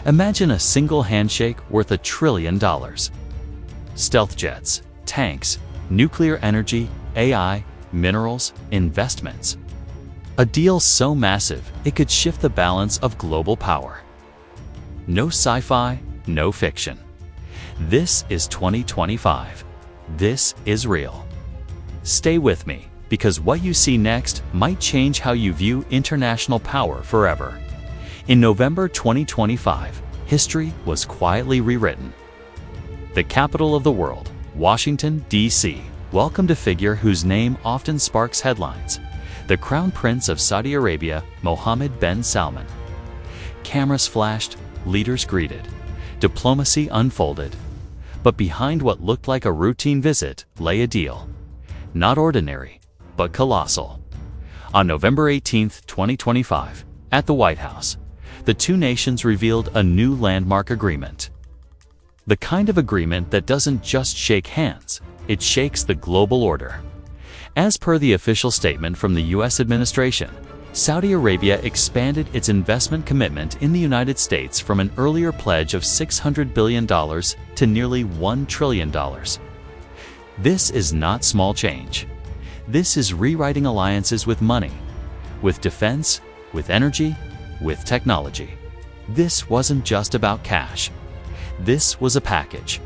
Imagine a single handshake worth $1 trillion. Stealth jets, tanks, nuclear energy, AI, minerals, investments. A deal so massive it could shift the balance of global power. No sci-fi, no fiction. This is 2025. This is real. Stay with me, because what you see next might change how you view international power forever. In November 2025, history was quietly rewritten. The capital of the world, Washington, D.C., welcomed a figure whose name often sparks headlines: the Crown Prince of Saudi Arabia, Mohammed bin Salman. Cameras flashed, leaders greeted, diplomacy unfolded. But behind what looked like a routine visit lay a deal. Not ordinary, but colossal. On November 18, 2025, at the White House, the two nations revealed a new landmark agreement. The kind of agreement that doesn't just shake hands, it shakes the global order. As per the official statement from the U.S. administration, Saudi Arabia expanded its investment commitment in the United States from an earlier pledge of $600 billion to nearly $1 trillion. This is not small change. This is rewriting alliances with money, with defense, with energy, with technology. This wasn't just about cash. This was a package,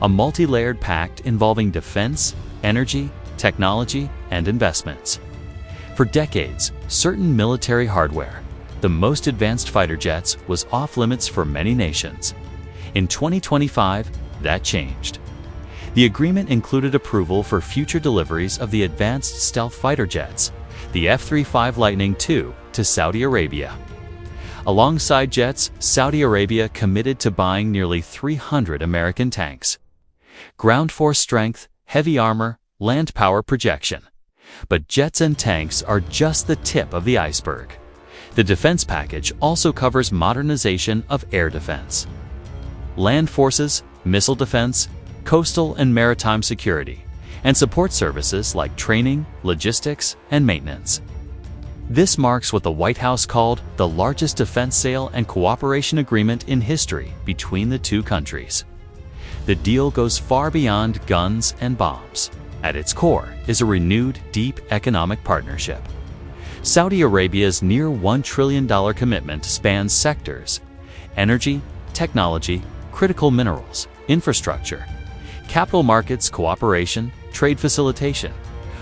a multi-layered pact involving defense, energy, technology, and investments. For decades, certain military hardware, the most advanced fighter jets, was off-limits for many nations. In 2025, that changed. The agreement included approval for future deliveries of the advanced stealth fighter jets, the F-35 Lightning II, to Saudi Arabia. Alongside jets, Saudi Arabia committed to buying nearly 300 American tanks. Ground force strength, heavy armor, land power projection. But jets and tanks are just the tip of the iceberg. The defense package also covers modernization of air defense, land forces, missile defense, coastal and maritime security, and support services like training, logistics, and maintenance. This marks what the White House called the largest defense sale and cooperation agreement in history between the two countries. The deal goes far beyond guns and bombs. At its core is a renewed, deep economic partnership. Saudi Arabia's near $1 trillion commitment spans sectors: energy, technology, critical minerals, infrastructure, capital markets cooperation, trade facilitation,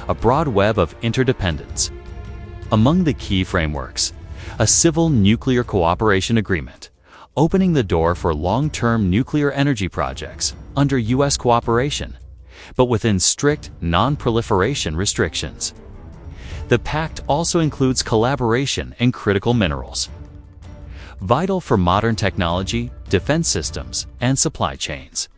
a broad web of interdependence. Among the key frameworks, a civil nuclear cooperation agreement, opening the door for long-term nuclear energy projects under U.S. cooperation, but within strict non-proliferation restrictions. The pact also includes collaboration in critical minerals, vital for modern technology, defense systems, and supply chains.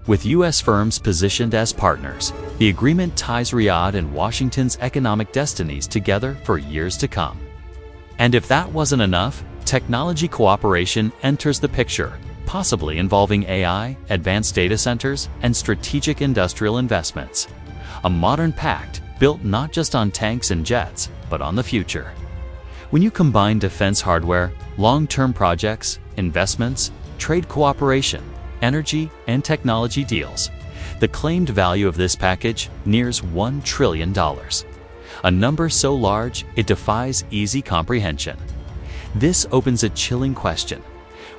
With U.S. firms positioned as partners, the agreement ties Riyadh and Washington's economic destinies together for years to come. And if that wasn't enough, technology cooperation enters the picture, possibly involving AI, advanced data centers, and strategic industrial investments. A modern pact built not just on tanks and jets, but on the future. When you combine defense hardware, long-term projects, investments, trade cooperation, energy, and technology deals, the claimed value of this package nears $1 trillion. A number so large it defies easy comprehension. This opens a chilling question.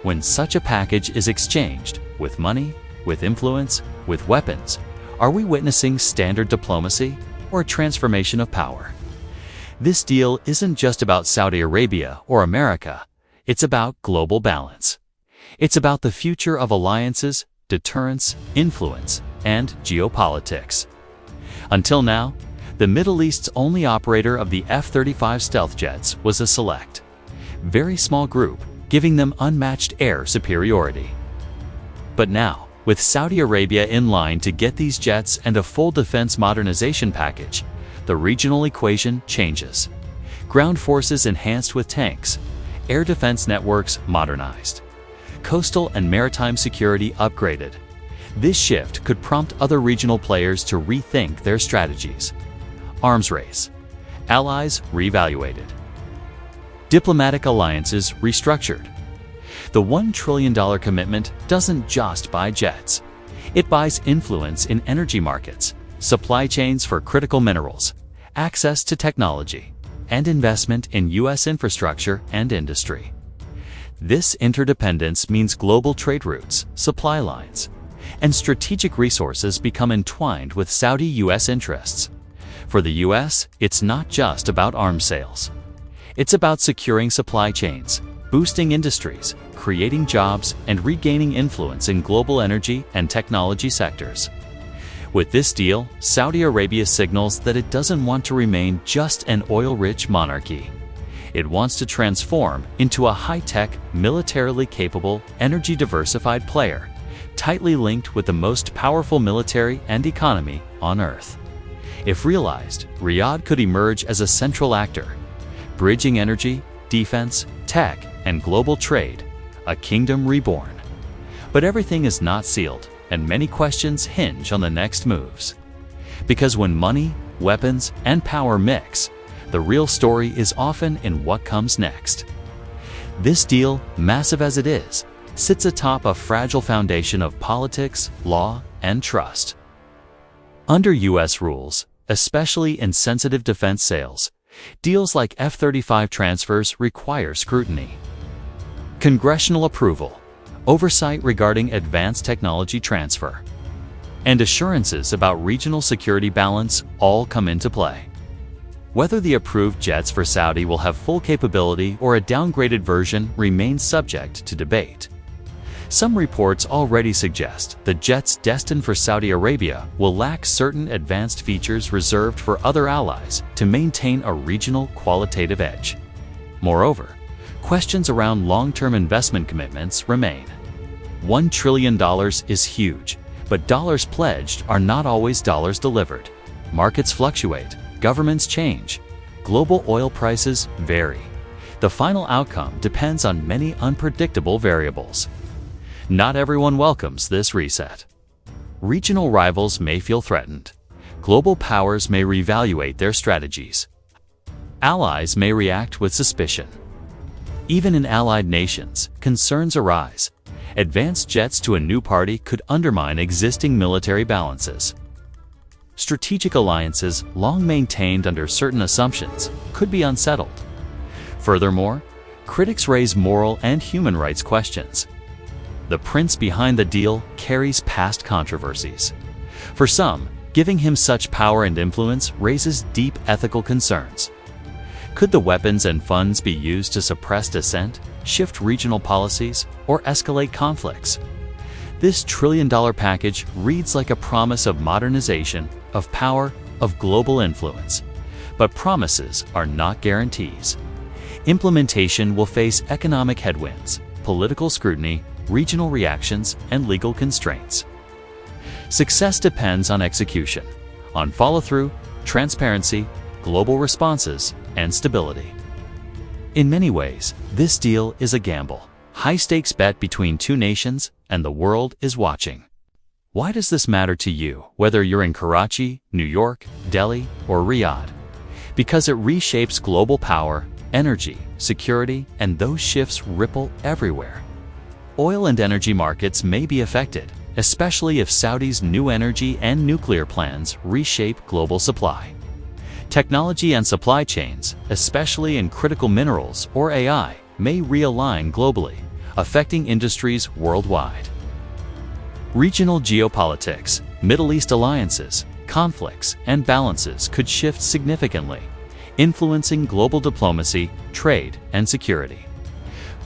When such a package is exchanged, with money, with influence, with weapons, are we witnessing standard diplomacy or a transformation of power? This deal isn't just about Saudi Arabia or America, it's about global balance. It's about the future of alliances, deterrence, influence, and geopolitics. Until now, the Middle East's only operator of the F-35 stealth jets was a select, very small group, giving them unmatched air superiority. But now, with Saudi Arabia in line to get these jets and a full defense modernization package, the regional equation changes. Ground forces enhanced with tanks, air defense networks modernized, coastal and maritime security upgraded. This shift could prompt other regional players to rethink their strategies. Arms race, allies reevaluated, diplomatic alliances restructured. The $1 trillion commitment doesn't just buy jets. It buys influence in energy markets, supply chains for critical minerals, access to technology, and investment in U.S. infrastructure and industry. This interdependence means global trade routes, supply lines, and strategic resources become entwined with Saudi-U.S. interests. For the U.S., it's not just about arms sales. It's about securing supply chains, boosting industries, creating jobs, and regaining influence in global energy and technology sectors. With this deal, Saudi Arabia signals that it doesn't want to remain just an oil-rich monarchy. It wants to transform into a high-tech, militarily capable, energy-diversified player, tightly linked with the most powerful military and economy on Earth. If realized, Riyadh could emerge as a central actor, bridging energy, defense, tech, and global trade, a kingdom reborn. But everything is not sealed, and many questions hinge on the next moves. Because when money, weapons, and power mix, the real story is often in what comes next. This deal, massive as it is, sits atop a fragile foundation of politics, law, and trust. Under U.S. rules, especially in sensitive defense sales, deals like F-35 transfers require scrutiny. Congressional approval, oversight regarding advanced technology transfer, and assurances about regional security balance all come into play. Whether the approved jets for Saudi will have full capability or a downgraded version remains subject to debate. Some reports already suggest that jets destined for Saudi Arabia will lack certain advanced features reserved for other allies to maintain a regional qualitative edge. Moreover, questions around long-term investment commitments remain. $1 trillion is huge, but dollars pledged are not always dollars delivered. Markets fluctuate. Governments change. Global oil prices vary. The final outcome depends on many unpredictable variables. Not everyone welcomes this reset. Regional rivals may feel threatened. Global powers may reevaluate their strategies. Allies may react with suspicion. Even in allied nations, concerns arise. Advanced jets to a new party could undermine existing military balances. Strategic alliances, long maintained under certain assumptions, could be unsettled. Furthermore, critics raise moral and human rights questions. The prince behind the deal carries past controversies. For some, giving him such power and influence raises deep ethical concerns. Could the weapons and funds be used to suppress dissent, shift regional policies, or escalate conflicts? This trillion-dollar package reads like a promise of modernization, of power, of global influence. But promises are not guarantees. Implementation will face economic headwinds, political scrutiny, regional reactions, and legal constraints. Success depends on execution, on follow-through, transparency, global responses, and stability. In many ways, this deal is a gamble, high-stakes bet between two nations, and the world is watching. Why does this matter to you, whether you're in Karachi, New York, Delhi, or Riyadh? Because it reshapes global power, energy, security, and those shifts ripple everywhere. Oil and energy markets may be affected, especially if Saudi's new energy and nuclear plans reshape global supply. Technology and supply chains, especially in critical minerals or AI, may realign globally, affecting industries worldwide. Regional geopolitics, Middle East alliances, conflicts, and balances could shift significantly, influencing global diplomacy, trade, and security.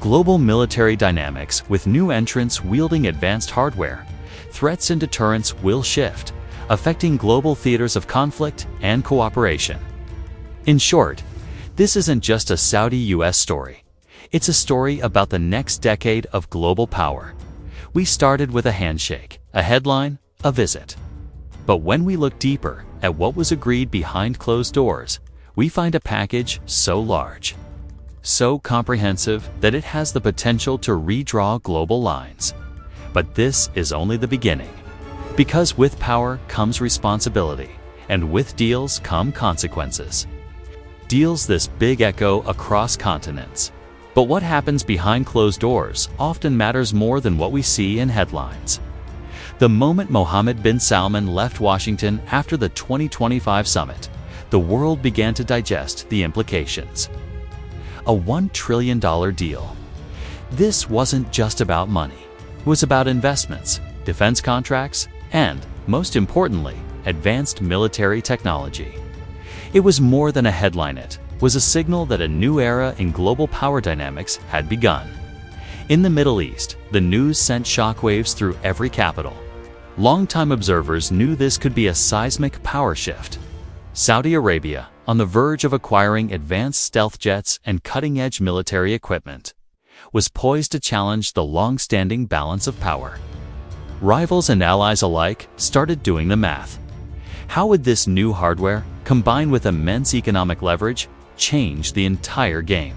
Global military dynamics with new entrants wielding advanced hardware, threats and deterrence will shift, affecting global theaters of conflict and cooperation. In short, this isn't just a Saudi-US story. It's a story about the next decade of global power. We started with a handshake, a headline, a visit. But when we look deeper at what was agreed behind closed doors, we find a package so large, so comprehensive that it has the potential to redraw global lines. But this is only the beginning. Because with power comes responsibility, and with deals come consequences. Deals this big echo across continents. But what happens behind closed doors often matters more than what we see in headlines. The moment Mohammed bin Salman left Washington after the 2025 summit, the world began to digest the implications. A $1 trillion deal. This wasn't just about money. It was about investments, defense contracts, and, most importantly, advanced military technology. It was more than a headline. It was a signal that a new era in global power dynamics had begun. In the Middle East, the news sent shockwaves through every capital. Longtime observers knew this could be a seismic power shift. Saudi Arabia, on the verge of acquiring advanced stealth jets and cutting-edge military equipment, was poised to challenge the long-standing balance of power. Rivals and allies alike started doing the math. How would this new hardware, combined with immense economic leverage, change the entire game?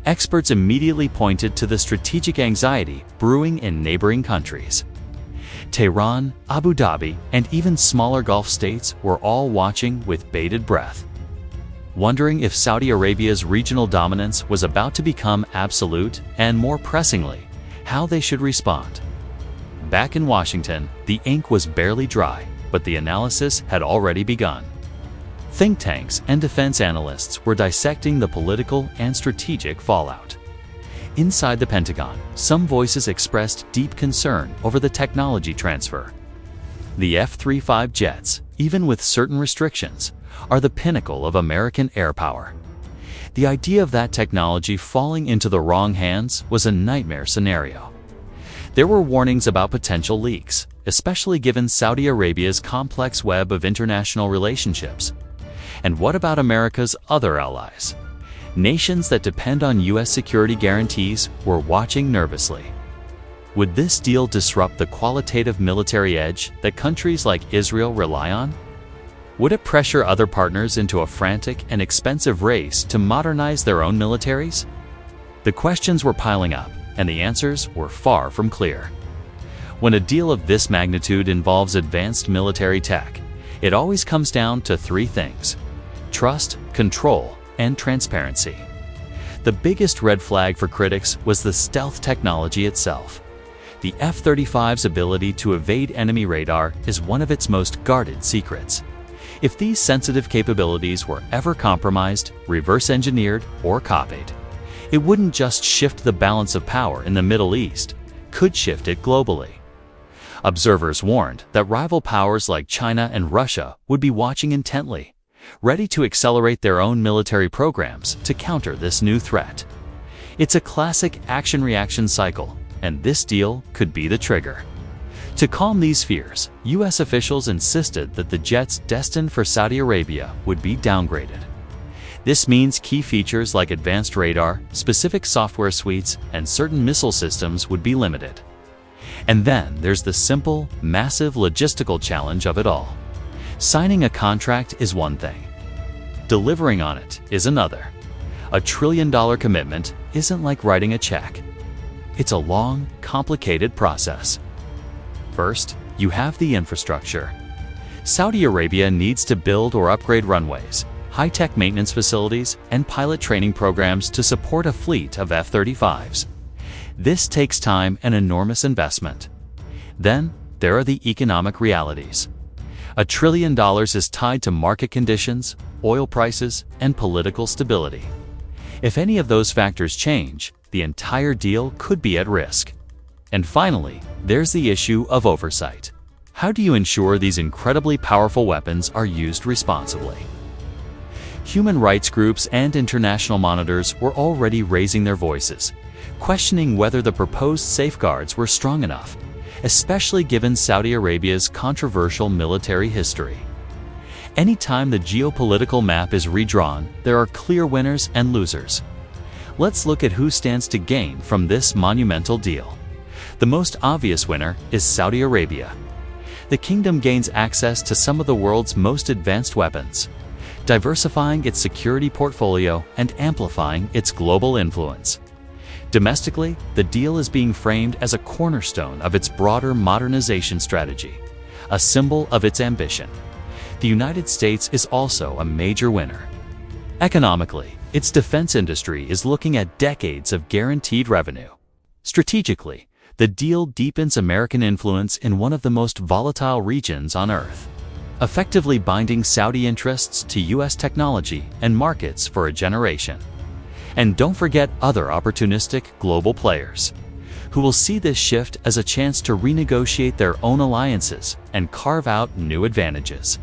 Experts immediately pointed to the strategic anxiety brewing in neighboring countries. Tehran, Abu Dhabi, and even smaller Gulf states were all watching with bated breath, wondering if Saudi Arabia's regional dominance was about to become absolute and, more pressingly, how they should respond. Back in Washington, the ink was barely dry, but the analysis had already begun. Think tanks and defense analysts were dissecting the political and strategic fallout. Inside the Pentagon, some voices expressed deep concern over the technology transfer. The F-35 jets, even with certain restrictions, are the pinnacle of American air power. The idea of that technology falling into the wrong hands was a nightmare scenario. There were warnings about potential leaks, especially given Saudi Arabia's complex web of international relationships. And what about America's other allies? Nations that depend on U.S. security guarantees were watching nervously. Would this deal disrupt the qualitative military edge that countries like Israel rely on? Would it pressure other partners into a frantic and expensive race to modernize their own militaries? The questions were piling up, and the answers were far from clear. When a deal of this magnitude involves advanced military tech, it always comes down to three things: trust, control, and transparency. The biggest red flag for critics was the stealth technology itself. The F-35's ability to evade enemy radar is one of its most guarded secrets. If these sensitive capabilities were ever compromised, reverse-engineered, or copied, it wouldn't just shift the balance of power in the Middle East, could shift it globally. Observers warned that rival powers like China and Russia would be watching intently, ready to accelerate their own military programs to counter this new threat. It's a classic action-reaction cycle, and this deal could be the trigger. To calm these fears, U.S. officials insisted that the jets destined for Saudi Arabia would be downgraded. This means key features like advanced radar, specific software suites, and certain missile systems would be limited. And then there's the simple, massive logistical challenge of it all. Signing a contract is one thing. Delivering on it is another. A $1 trillion commitment isn't like writing a check. It's a long, complicated process. First, you have the infrastructure. Saudi Arabia needs to build or upgrade runways, high-tech maintenance facilities, and pilot training programs to support a fleet of F-35s. This takes time and enormous investment. Then, there are the economic realities. $1 trillion is tied to market conditions, oil prices, and political stability. If any of those factors change, the entire deal could be at risk. And finally, there's the issue of oversight. How do you ensure these incredibly powerful weapons are used responsibly? Human rights groups and international monitors were already raising their voices, questioning whether the proposed safeguards were strong enough, especially given Saudi Arabia's controversial military history. Anytime the geopolitical map is redrawn, there are clear winners and losers. Let's look at who stands to gain from this monumental deal. The most obvious winner is Saudi Arabia. The kingdom gains access to some of the world's most advanced weapons, diversifying its security portfolio and amplifying its global influence. Domestically, the deal is being framed as a cornerstone of its broader modernization strategy, a symbol of its ambition. The United States is also a major winner. Economically, Its defense industry is looking at decades of guaranteed revenue. Strategically, the deal deepens American influence in one of the most volatile regions on Earth, effectively binding Saudi interests to U.S. technology and markets for a generation. And don't forget other opportunistic global players, who will see this shift as a chance to renegotiate their own alliances and carve out new advantages.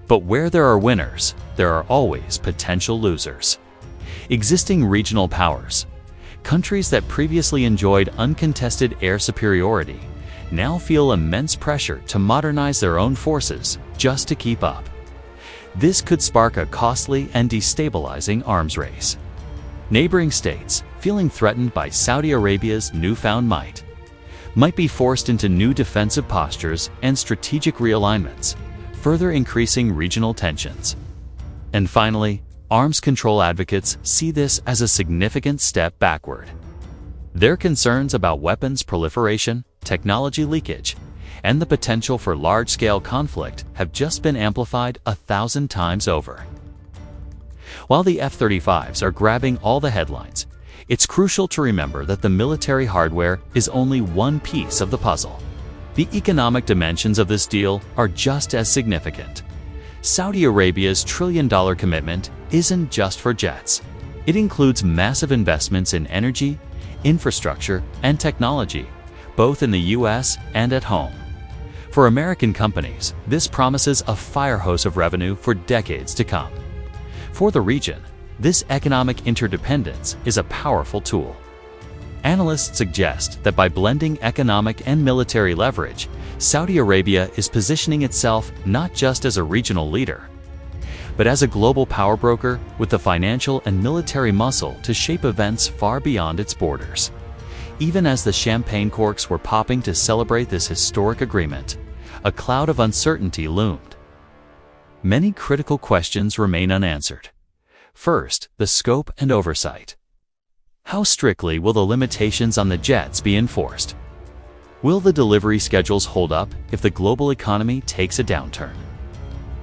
But where there are winners, there are always potential losers. Existing regional powers, countries that previously enjoyed uncontested air superiority, now feel immense pressure to modernize their own forces just to keep up. This could spark a costly and destabilizing arms race. Neighboring states, feeling threatened by Saudi Arabia's newfound might be forced into new defensive postures and strategic realignments, further increasing regional tensions. And finally, arms control advocates see this as a significant step backward. Their concerns about weapons proliferation, technology leakage, and the potential for large-scale conflict have just been amplified 1,000 times over. While the F-35s are grabbing all the headlines, it's crucial to remember that the military hardware is only one piece of the puzzle. The economic dimensions of this deal are just as significant. Saudi Arabia's trillion-dollar commitment isn't just for jets. It includes massive investments in energy, infrastructure, and technology, both in the U.S. and at home. For American companies, this promises a fire hose of revenue for decades to come. For the region, this economic interdependence is a powerful tool. Analysts suggest that by blending economic and military leverage, Saudi Arabia is positioning itself not just as a regional leader, but as a global power broker with the financial and military muscle to shape events far beyond its borders. Even as the champagne corks were popping to celebrate this historic agreement, a cloud of uncertainty loomed. Many critical questions remain unanswered. First, the scope and oversight. How strictly will the limitations on the jets be enforced? Will the delivery schedules hold up if the global economy takes a downturn?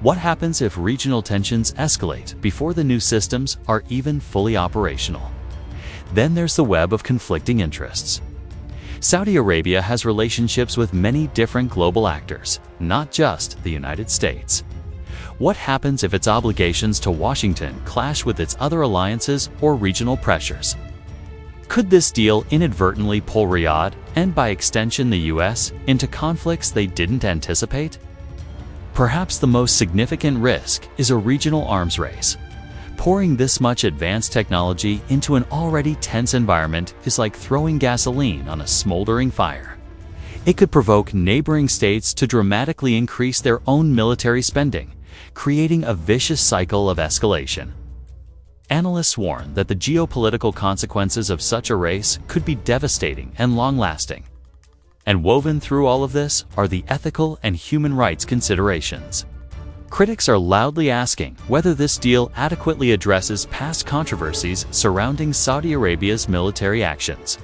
What happens if regional tensions escalate before the new systems are even fully operational? Then there's the web of conflicting interests. Saudi Arabia has relationships with many different global actors, not just the United States. What happens if its obligations to Washington clash with its other alliances or regional pressures? Could this deal inadvertently pull Riyadh, and by extension the US, into conflicts they didn't anticipate? Perhaps the most significant risk is a regional arms race. Pouring this much advanced technology into an already tense environment is like throwing gasoline on a smoldering fire. It could provoke neighboring states to dramatically increase their own military spending, creating a vicious cycle of escalation. Analysts warn that the geopolitical consequences of such a race could be devastating and long-lasting. And woven through all of this are the ethical and human rights considerations. Critics are loudly asking whether this deal adequately addresses past controversies surrounding Saudi Arabia's military actions.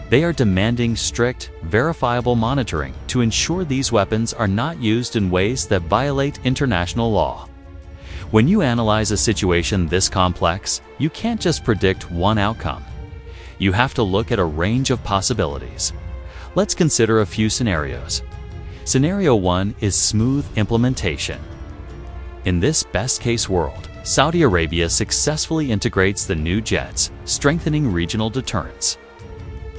They are demanding strict, verifiable monitoring to ensure these weapons are not used in ways that violate international law. When you analyze a situation this complex, you can't just predict one outcome. You have to look at a range of possibilities. Let's consider a few scenarios. Scenario 1 is smooth implementation. In this best-case world, Saudi Arabia successfully integrates the new jets, strengthening regional deterrence.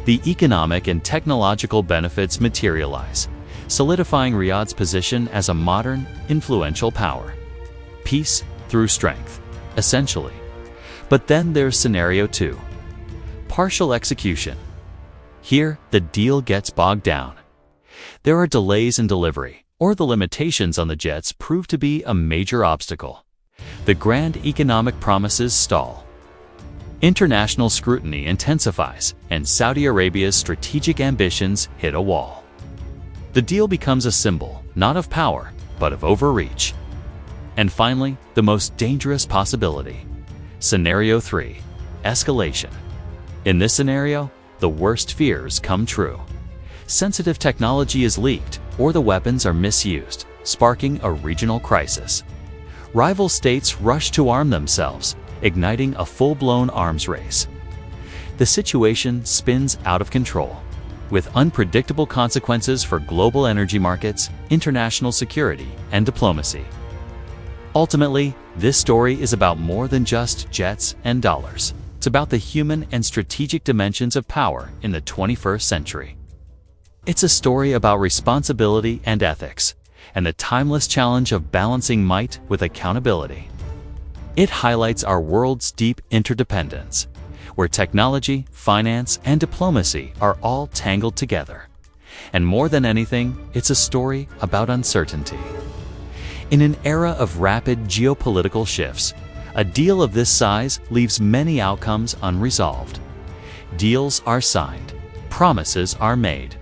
The economic and technological benefits materialize, solidifying Riyadh's position as a modern, influential power. Peace through strength, essentially. But then there's scenario 2. Partial execution. Here, the deal gets bogged down. There are delays in delivery, or the limitations on the jets prove to be a major obstacle. The grand economic promises stall. International scrutiny intensifies, and Saudi Arabia's strategic ambitions hit a wall. The deal becomes a symbol, not of power, but of overreach. And finally, the most dangerous possibility. Scenario 3. Escalation. In this scenario, the worst fears come true. Sensitive technology is leaked, or the weapons are misused, sparking a regional crisis. Rival states rush to arm themselves, igniting a full-blown arms race. The situation spins out of control, with unpredictable consequences for global energy markets, international security, and diplomacy. Ultimately, this story is about more than just jets and dollars. It's about the human and strategic dimensions of power in the 21st century. It's a story about responsibility and ethics, and the timeless challenge of balancing might with accountability. It highlights our world's deep interdependence, where technology, finance, and diplomacy are all tangled together. And more than anything, it's a story about uncertainty. In an era of rapid geopolitical shifts, a deal of this size leaves many outcomes unresolved. Deals are signed, promises are made.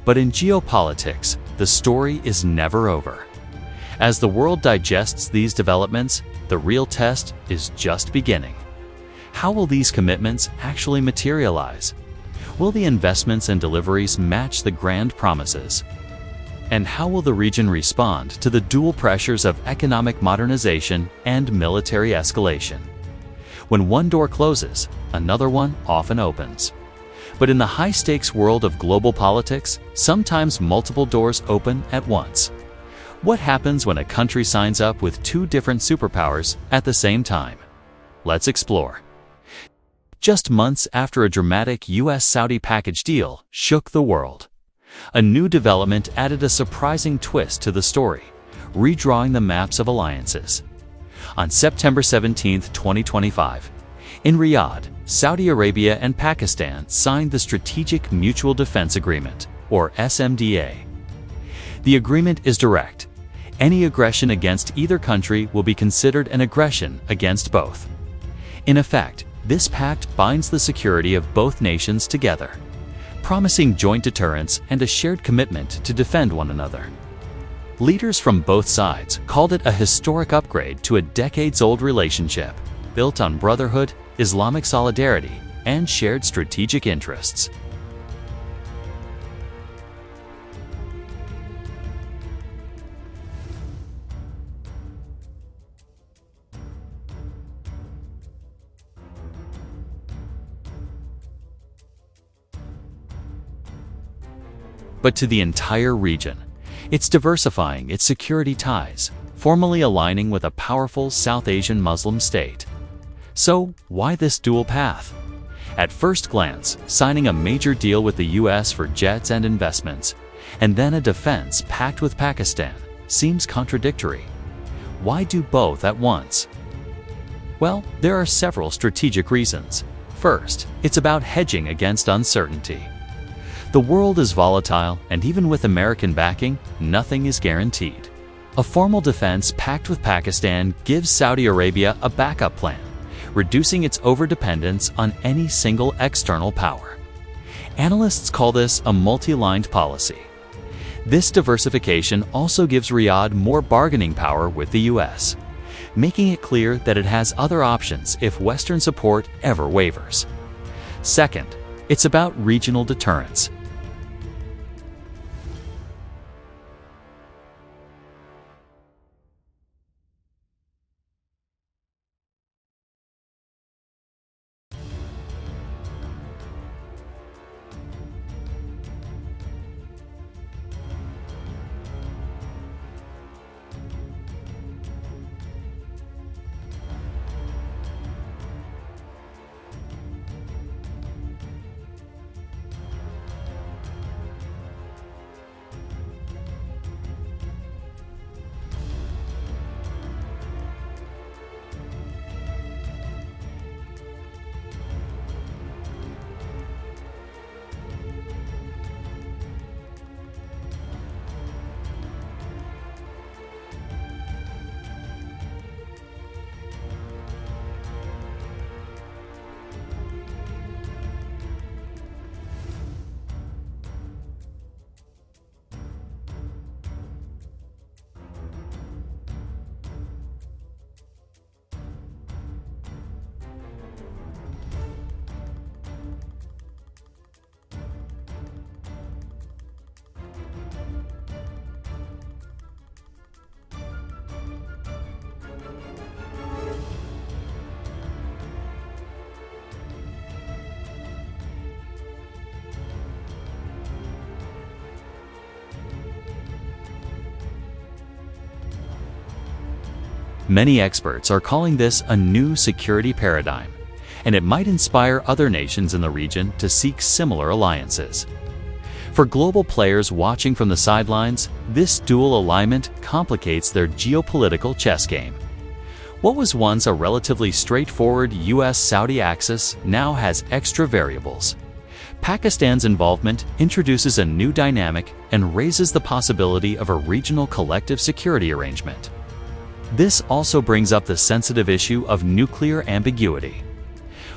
But in geopolitics, the story is never over. As the world digests these developments, the real test is just beginning. How will these commitments actually materialize? Will the investments and deliveries match the grand promises? And how will the region respond to the dual pressures of economic modernization and military escalation? When one door closes, another one often opens. But in the high-stakes world of global politics, sometimes multiple doors open at once. What happens when a country signs up with two different superpowers at the same time? Let's explore. Just months after a dramatic US-Saudi package deal shook the world, a new development added a surprising twist to the story, redrawing the maps of alliances. On September 17, 2025, in Riyadh, Saudi Arabia and Pakistan signed the Strategic Mutual Defense Agreement, or SMDA. The agreement is direct. Any aggression against either country will be considered an aggression against both. In effect, this pact binds the security of both nations together, promising joint deterrence and a shared commitment to defend one another. Leaders from both sides called it a historic upgrade to a decades-old relationship, built on brotherhood, Islamic solidarity, and shared strategic interests. But to the entire region, it's diversifying its security ties, formally aligning with a powerful South Asian Muslim state. So, why this dual path? At first glance, signing a major deal with the US for jets and investments, and then a defense pact with Pakistan, seems contradictory. Why do both at once? Well, there are several strategic reasons. First, it's about hedging against uncertainty. The world is volatile, and even with American backing, nothing is guaranteed. A formal defense pact with Pakistan gives Saudi Arabia a backup plan, reducing its overdependence on any single external power. Analysts call this a multi-lined policy. This diversification also gives Riyadh more bargaining power with the US, making it clear that it has other options if Western support ever wavers. Second, it's about regional deterrence. Many experts are calling this a new security paradigm, and it might inspire other nations in the region to seek similar alliances. For global players watching from the sidelines, this dual alignment complicates their geopolitical chess game. What was once a relatively straightforward US-Saudi axis now has extra variables. Pakistan's involvement introduces a new dynamic and raises the possibility of a regional collective security arrangement. This also brings up the sensitive issue of nuclear ambiguity.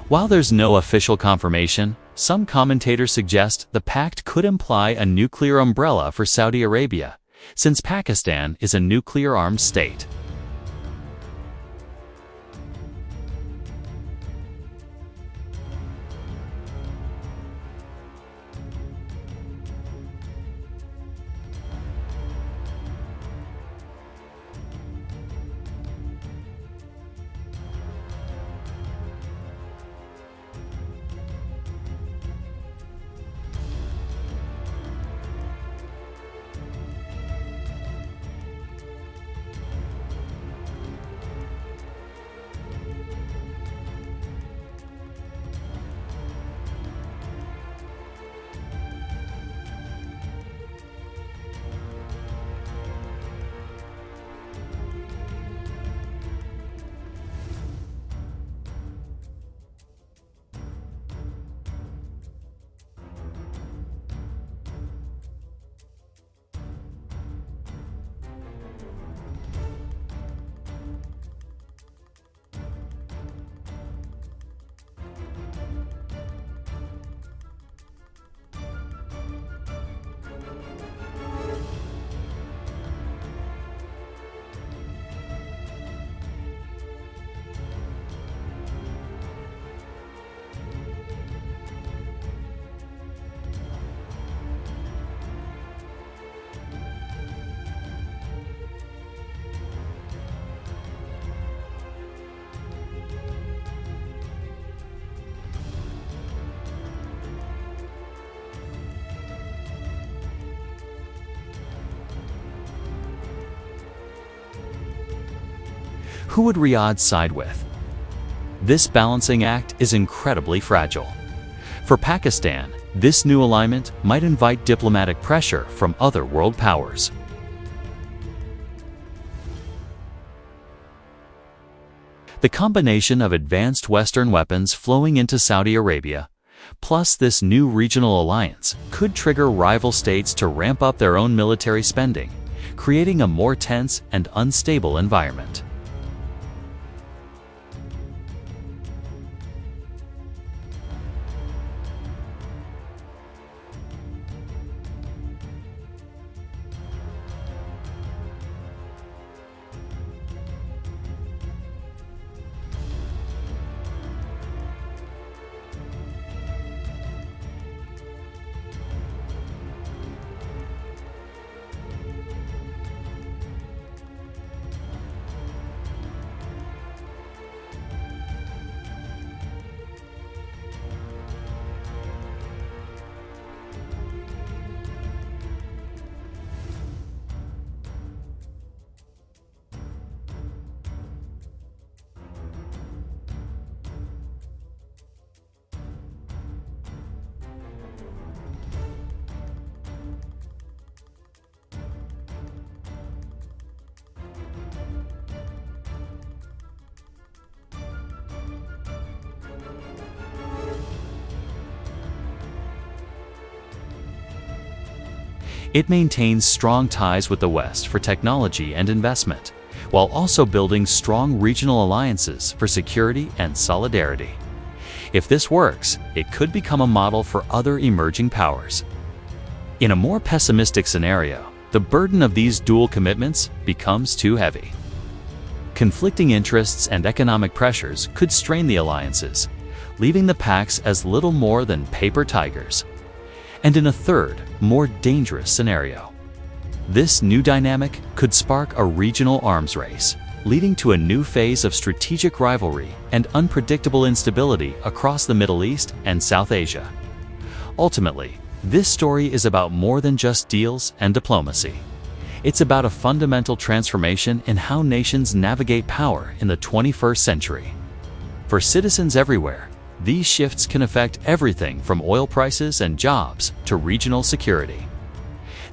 While there's no official confirmation, some commentators suggest the pact could imply a nuclear umbrella for Saudi Arabia, since Pakistan is a nuclear-armed state. Who would Riyadh side with? This balancing act is incredibly fragile. For Pakistan, this new alignment might invite diplomatic pressure from other world powers. The combination of advanced Western weapons flowing into Saudi Arabia, plus this new regional alliance, could trigger rival states to ramp up their own military spending, creating a more tense and unstable environment. It maintains strong ties with the West for technology and investment, while also building strong regional alliances for security and solidarity. If this works, it could become a model for other emerging powers. In a more pessimistic scenario, the burden of these dual commitments becomes too heavy. Conflicting interests and economic pressures could strain the alliances, leaving the pacts as little more than paper tigers. And in a third, more dangerous scenario, this new dynamic could spark a regional arms race, leading to a new phase of strategic rivalry and unpredictable instability across the Middle East and South Asia. Ultimately, this story is about more than just deals and diplomacy. It's about a fundamental transformation in how nations navigate power in the 21st century. For citizens everywhere, these shifts can affect everything from oil prices and jobs to regional security.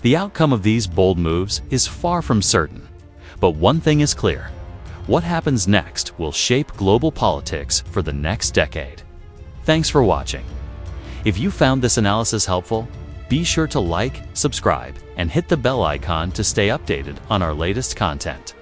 The outcome of these bold moves is far from certain, but one thing is clear: what happens next will shape global politics for the next decade. Thanks for watching. If you found this analysis helpful, be sure to like, subscribe, and hit the bell icon to stay updated on our latest content.